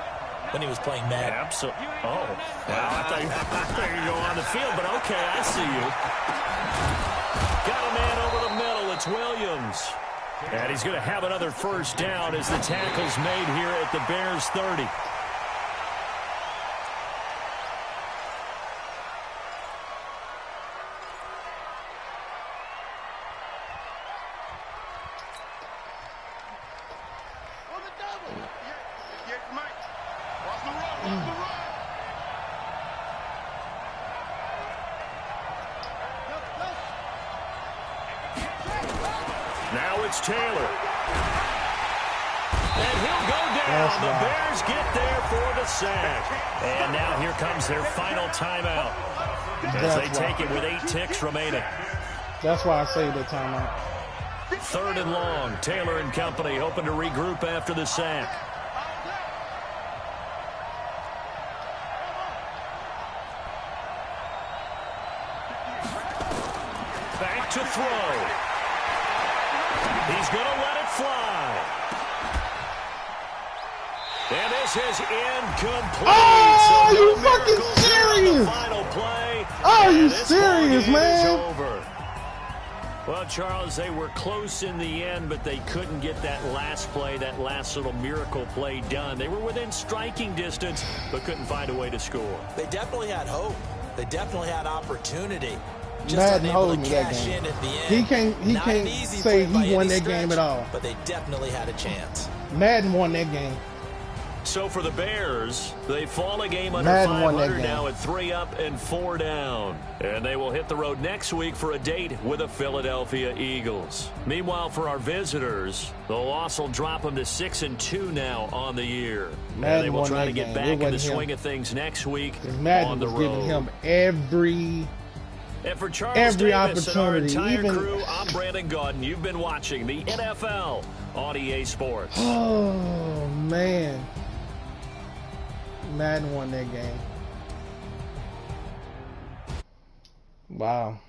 when he was playing Madden. Absolutely. Oh, well, I thought you were going on the field, but okay, I see you. Got a man over the middle. It's Williams. And he's going to have another 1st down as the tackle's made here at the Bears 30. Now it's Taylor. And he'll go down. The Bears get there for the sack. And now here comes their final timeout as they take it with 8 ticks remaining. That's why I say the timeout. 3rd and long. Taylor and company hoping to regroup after the sack. Back to throw. He's going to let it fly. And this is incomplete. Oh, so you fucking serious? Final play. Are you serious, man? Over. Well, Charles, they were close in the end, but they couldn't get that last play, that last little miracle play done. They were within striking distance, but couldn't find a way to score. They definitely had hope. They definitely had opportunity. Just Madden unable holding to that cash game. in at the end. He can't say he won that game at all. But they definitely had a chance. Madden won that game. So for the Bears, they fall a game under Madden won that 500 game. now at 3 up and 4 down. And they will hit the road next week for a date with the Philadelphia Eagles. Meanwhile, for our visitors, the loss will drop them to 6-2 now on the year. Madden and they will won try that to get game. back It in the wasn't swing him. of things next week Madden on the was road. giving him every And for Charles every Davis and our opportunity, entire even- crew, I'm Brandon Gaudin. You've been watching the NFL on EA Sports. Oh, man. Madden won that game. Wow.